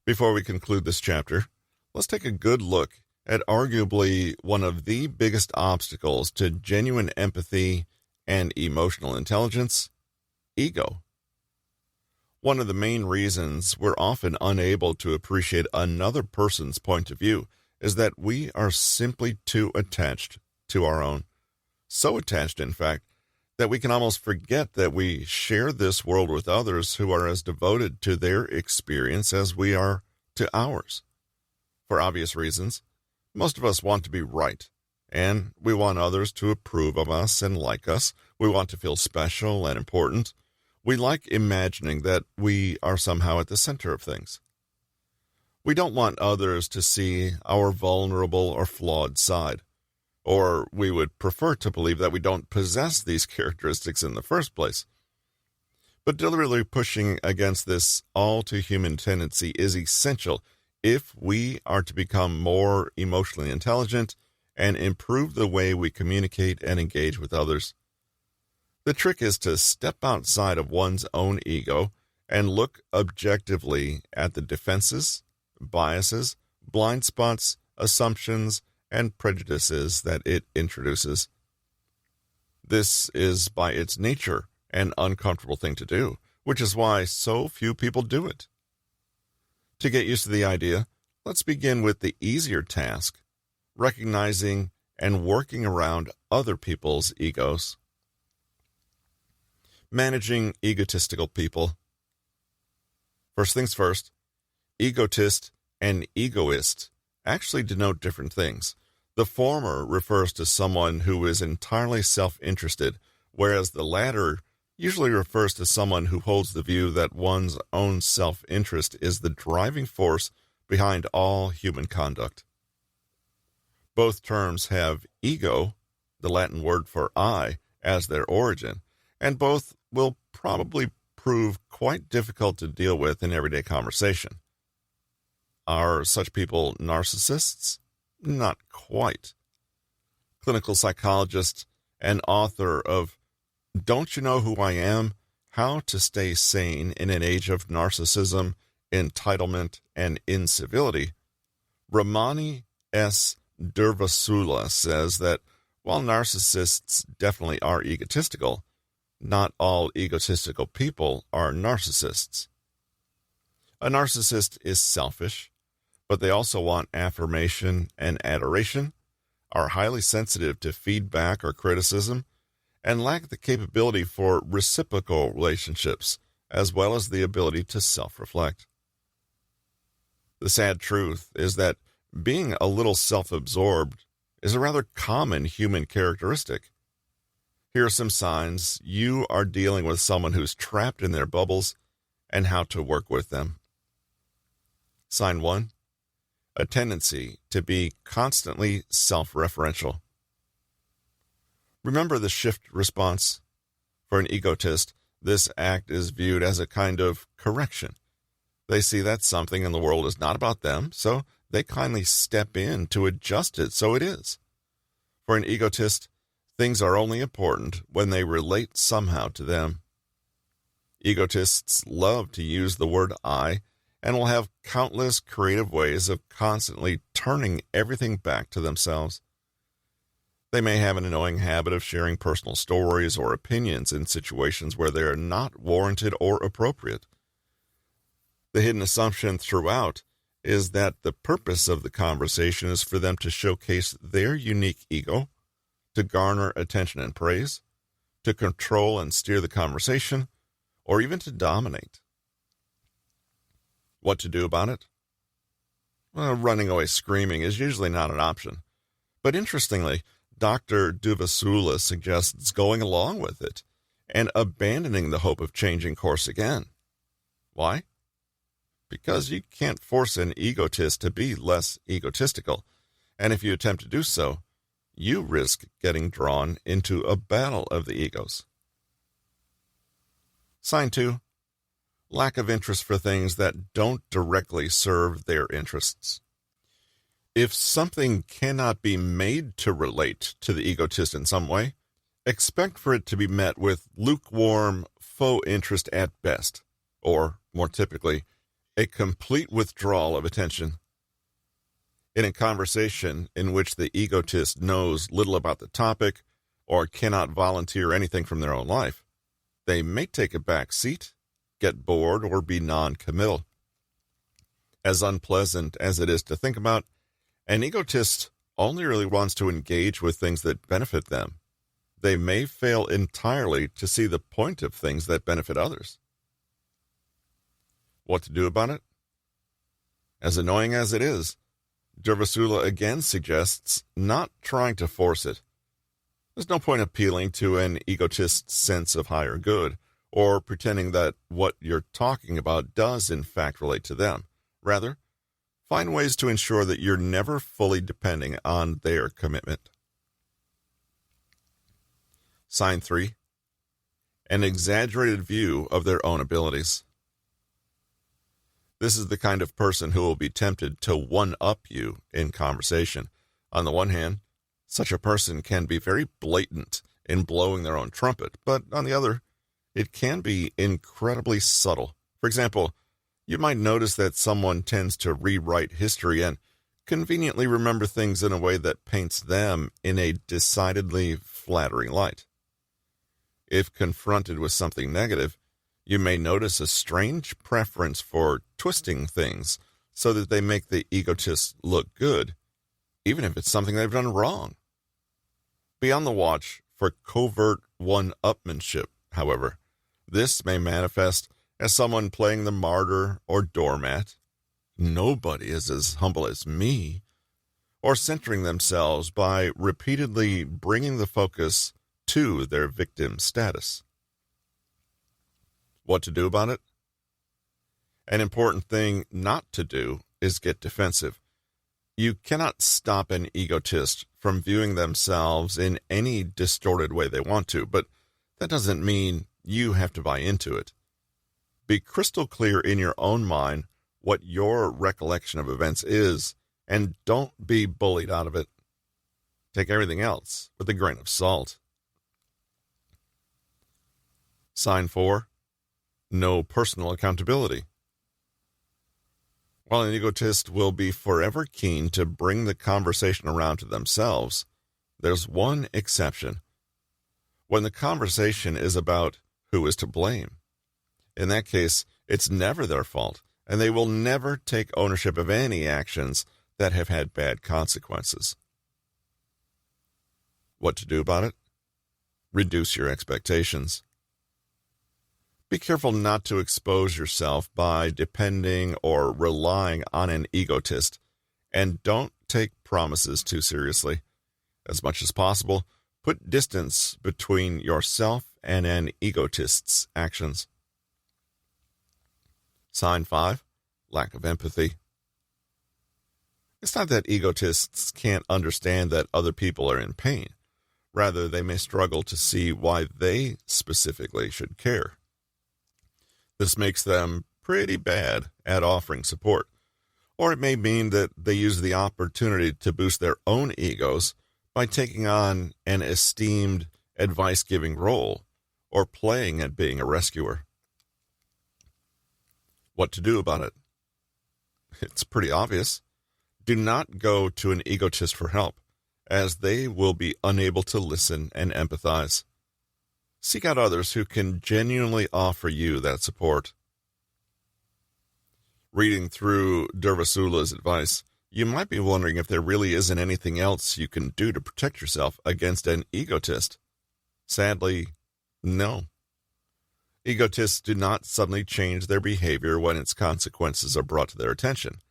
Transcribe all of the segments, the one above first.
Before we conclude this chapter, let's take a good look at arguably one of the biggest obstacles to genuine empathy and emotional intelligence: ego. One of the main reasons we're often unable to appreciate another person's point of view is that we are simply too attached to our own. So attached, in fact, that we can almost forget that we share this world with others who are as devoted to their experience as we are to ours. For obvious reasons, most of us want to be right, and we want others to approve of us and like us. We want to feel special and important. We like imagining that we are somehow at the center of things. We don't want others to see our vulnerable or flawed side, or we would prefer to believe that we don't possess these characteristics in the first place. But deliberately pushing against this all-too-human tendency is essential if we are to become more emotionally intelligent and improve the way we communicate and engage with others. The trick is to step outside of one's own ego and look objectively at the defenses, biases, blind spots, assumptions, and prejudices that it introduces. This is by its nature an uncomfortable thing to do, which is why so few people do it. To get used to the idea, let's begin with the easier task: recognizing and working around other people's egos. Managing egotistical people. First things first, egotist and egoist actually denote different things. The former refers to someone who is entirely self-interested, whereas the latter usually refers to someone who holds the view that one's own self-interest is the driving force behind all human conduct. Both terms have ego, the Latin word for I, as their origin, and both will probably prove quite difficult to deal with in everyday conversation. Are such people narcissists? Not quite. Clinical psychologist and author of Don't You Know Who I Am? How to Stay Sane in an Age of Narcissism, Entitlement, and Incivility, Ramani S. Durvasula says that while narcissists definitely are egotistical, not all egotistical people are narcissists. A narcissist is selfish, but they also want affirmation and adoration, are highly sensitive to feedback or criticism, and lack the capability for reciprocal relationships, as well as the ability to self-reflect. The sad truth is that being a little self-absorbed is a rather common human characteristic. Here are some signs you are dealing with someone who's trapped in their bubbles and how to work with them. Sign 1. A tendency to be constantly self-referential. Remember the shift response? For an egotist, this act is viewed as a kind of correction. They see that something in the world is not about them, so they kindly step in to adjust it so it is. For an egotist, things are only important when they relate somehow to them. Egotists love to use the word I and will have countless creative ways of constantly turning everything back to themselves. They may have an annoying habit of sharing personal stories or opinions in situations where they are not warranted or appropriate. The hidden assumption throughout is that the purpose of the conversation is for them to showcase their unique ego, to garner attention and praise, to control and steer the conversation, or even to dominate. What to do about it? Well, running away screaming is usually not an option. But interestingly, Dr. Durvasula suggests going along with it and abandoning the hope of changing course again. Why? Because you can't force an egotist to be less egotistical, and if you attempt to do so, you risk getting drawn into a battle of the egos. Sign 2. Lack of interest for things that don't directly serve their interests. If something cannot be made to relate to the egotist in some way, expect for it to be met with lukewarm, faux interest at best, or, more typically, a complete withdrawal of attention. In a conversation in which the egotist knows little about the topic or cannot volunteer anything from their own life, they may take a back seat, get bored, or be non-committal. As unpleasant as it is to think about, an egotist only really wants to engage with things that benefit them. They may fail entirely to see the point of things that benefit others. What to do about it? As annoying as it is, Durvasula again suggests not trying to force it. There's no point appealing to an egotist's sense of higher good, or pretending that what you're talking about does in fact relate to them. Rather, find ways to ensure that you're never fully depending on their commitment. Sign 3. An exaggerated view of their own abilities. This is the kind of person who will be tempted to one-up you in conversation. On the one hand, such a person can be very blatant in blowing their own trumpet, but on the other, it can be incredibly subtle. For example, you might notice that someone tends to rewrite history and conveniently remember things in a way that paints them in a decidedly flattering light. If confronted with something negative, you may notice a strange preference for twisting things so that they make the egotist look good, even if it's something they've done wrong. Be on the watch for covert one-upmanship, however. This may manifest as someone playing the martyr or doormat. Nobody is as humble as me. Or centering themselves by repeatedly bringing the focus to their victim status. What to do about it? An important thing not to do is get defensive. You cannot stop an egotist from viewing themselves in any distorted way they want to, but that doesn't mean you have to buy into it. Be crystal clear in your own mind what your recollection of events is, and don't be bullied out of it. Take everything else with a grain of salt. Sign 4. No personal accountability. While an egotist will be forever keen to bring the conversation around to themselves, there's one exception. When the conversation is about who is to blame. In that case, it's never their fault, and they will never take ownership of any actions that have had bad consequences. What to do about it? Reduce your expectations. Be careful not to expose yourself by depending or relying on an egotist, and don't take promises too seriously. As much as possible, put distance between yourself and an egotist's actions. Sign 5. Lack of empathy. It's not that egotists can't understand that other people are in pain. Rather, they may struggle to see why they specifically should care. This makes them pretty bad at offering support. Or it may mean that they use the opportunity to boost their own egos by taking on an esteemed advice-giving role or playing at being a rescuer. What to do about it? It's pretty obvious. Do not go to an egotist for help, as they will be unable to listen and empathize. Seek out others who can genuinely offer you that support. Reading through Durvasula's advice, you might be wondering if there really isn't anything else you can do to protect yourself against an egotist. Sadly, no. Egotists do not suddenly change their behavior when its consequences are brought to their attention.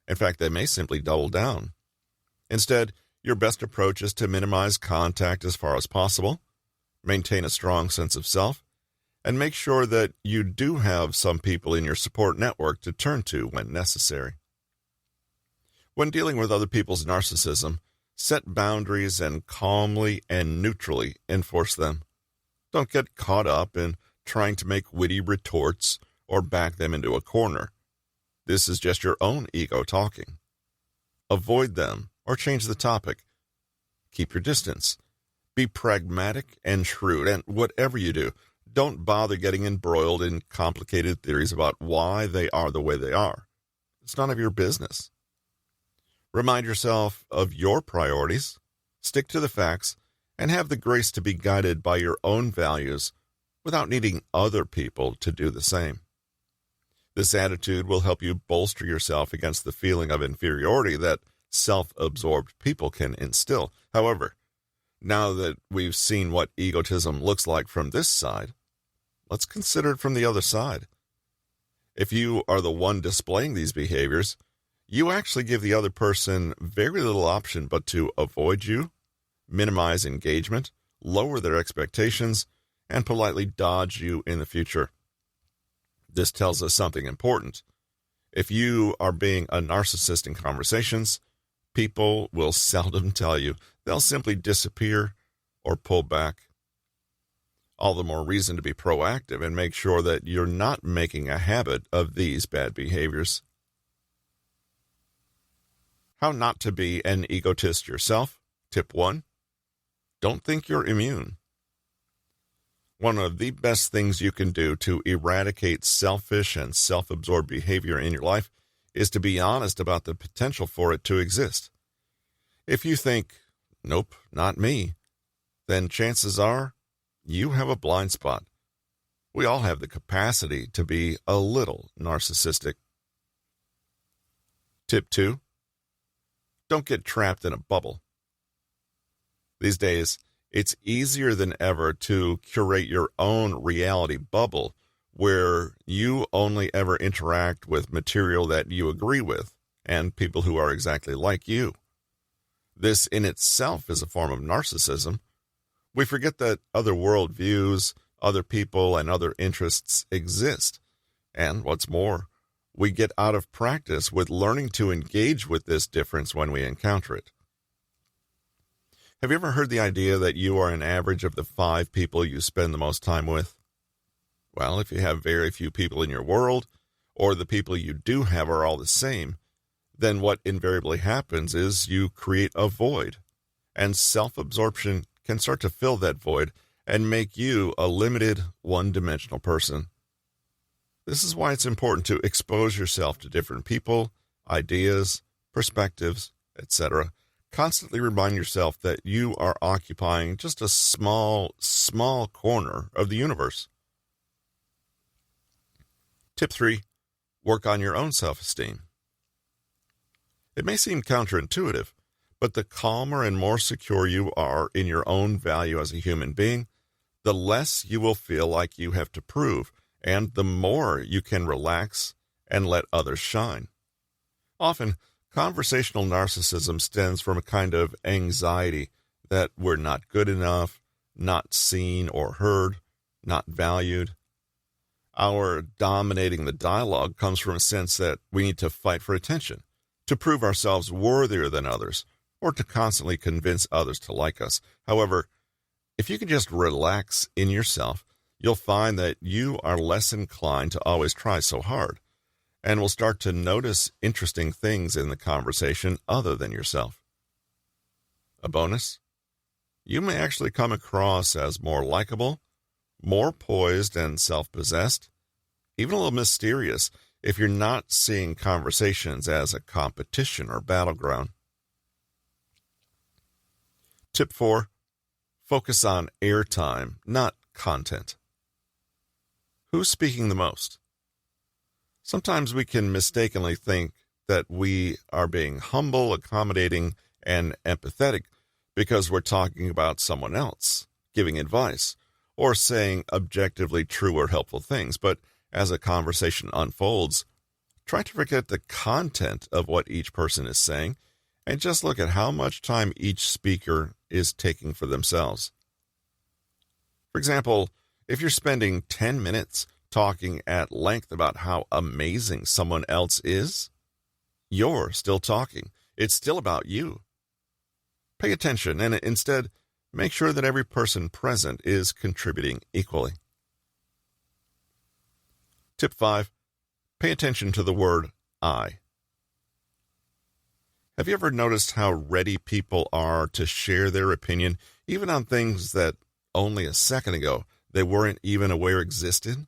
In fact, they may simply double down. Instead, your best approach is to minimize contact as far as possible, maintain a strong sense of self, and make sure that you do have some people in your support network to turn to when necessary. When dealing with other people's narcissism, set boundaries and calmly and neutrally enforce them. Don't get caught up in trying to make witty retorts or back them into a corner. This is just your own ego talking. Avoid them or change the topic. Keep your distance. Be pragmatic and shrewd, and whatever you do, Don't bother getting embroiled in complicated theories about why they are the way they are. It's none of your business. Remind yourself of your priorities, stick to the facts, and have the grace to be guided by your own values without needing other people to do the same. This attitude will help you bolster yourself against the feeling of inferiority that self-absorbed people can instill. However, now that we've seen what egotism looks like from this side, let's consider it from the other side. If you are the one displaying these behaviors, you actually give the other person very little option but to avoid you, minimize engagement, lower their expectations, and politely dodge you in the future. This tells us something important. If you are being a narcissist in conversations, people will seldom tell you. They'll simply disappear or pull back. All the more reason to be proactive and make sure that you're not making a habit of these bad behaviors. How not to be an egotist yourself. Tip 1. Don't think you're immune. One of the best things you can do to eradicate selfish and self-absorbed behavior in your life is to be honest about the potential for it to exist. If you think, nope, not me, then chances are you have a blind spot. We all have the capacity to be a little narcissistic. Tip 2. Don't get trapped in a bubble. These days, it's easier than ever to curate your own reality bubble where you only ever interact with material that you agree with and people who are exactly like you. This in itself is a form of narcissism. We forget that other worldviews, other people, and other interests exist. And what's more, we get out of practice with learning to engage with this difference when we encounter it. Have you ever heard the idea that you are an average of the 5 people you spend the most time with? Well, if you have very few people in your world, or the people you do have are all the same, then what invariably happens is you create a void, and self-absorption can start to fill that void and make you a limited, one-dimensional person. This is why it's important to expose yourself to different people, ideas, perspectives, etc. Constantly remind yourself that you are occupying just a small corner of the universe. Tip 3. Work on your own self-esteem. It may seem counterintuitive, but the calmer and more secure you are in your own value as a human being, the less you will feel like you have to prove, and the more you can relax and let others shine. Often, conversational narcissism stems from a kind of anxiety that we're not good enough, not seen or heard, not valued. Our dominating the dialogue comes from a sense that we need to fight for attention, to prove ourselves worthier than others, or to constantly convince others to like us. However, if you can just relax in yourself, you'll find that you are less inclined to always try so hard, and will start to notice interesting things in the conversation other than yourself. A bonus? You may actually come across as more likable, more poised and self-possessed, even a little mysterious if you're not seeing conversations as a competition or battleground. Tip 4. Focus on airtime, not content. Who's speaking the most? Sometimes we can mistakenly think that we are being humble, accommodating, and empathetic because we're talking about someone else, giving advice, or saying objectively true or helpful things. But as a conversation unfolds, try to forget the content of what each person is saying and just look at how much time each speaker is taking for themselves. For example, if you're spending 10 minutes talking at length about how amazing someone else is, you're still talking. It's still about you. Pay attention and instead make sure that every person present is contributing equally. Tip 5. Pay attention to the word I. Have you ever noticed how ready people are to share their opinion, even on things that only a second ago they weren't even aware existed?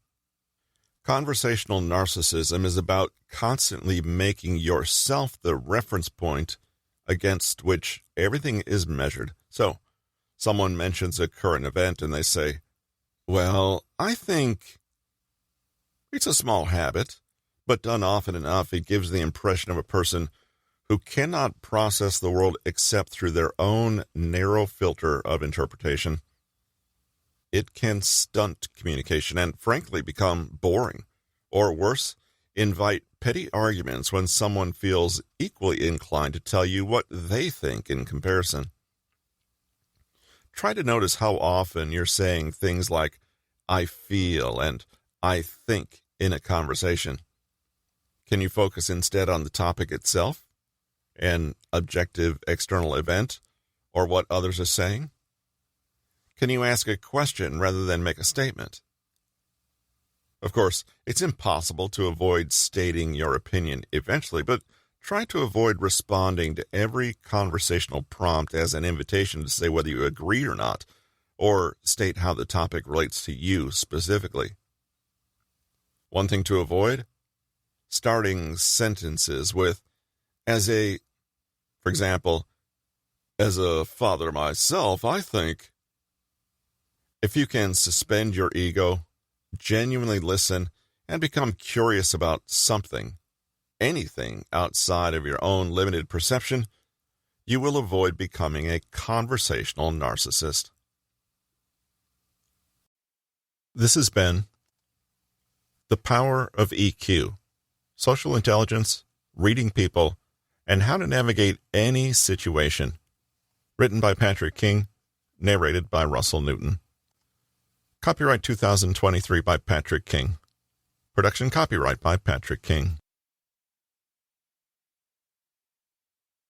Conversational narcissism is about constantly making yourself the reference point against which everything is measured. So, someone mentions a current event and they say, well, I think it's a small habit, but done often enough, it gives the impression of a person who cannot process the world except through their own narrow filter of interpretation. It can stunt communication and, frankly, become boring. Or worse, invite petty arguments when someone feels equally inclined to tell you what they think in comparison. Try to notice how often you're saying things like, I feel and I think in a conversation. Can you focus instead on the topic itself, an objective external event, or what others are saying? Can you ask a question rather than make a statement? Of course, it's impossible to avoid stating your opinion eventually, but try to avoid responding to every conversational prompt as an invitation to say whether you agree or not, or state how the topic relates to you specifically. One thing to avoid? Starting sentences with, for example, as a father myself, I think. If you can suspend your ego, genuinely listen, and become curious about something, anything outside of your own limited perception, you will avoid becoming a conversational narcissist. This has been The Power of EQ, Social Intelligence, Reading People, and How to Navigate Any Situation. Written by Patrick King, narrated by Russell Newton. Copyright 2023 by Patrick King. Production copyright by Patrick King.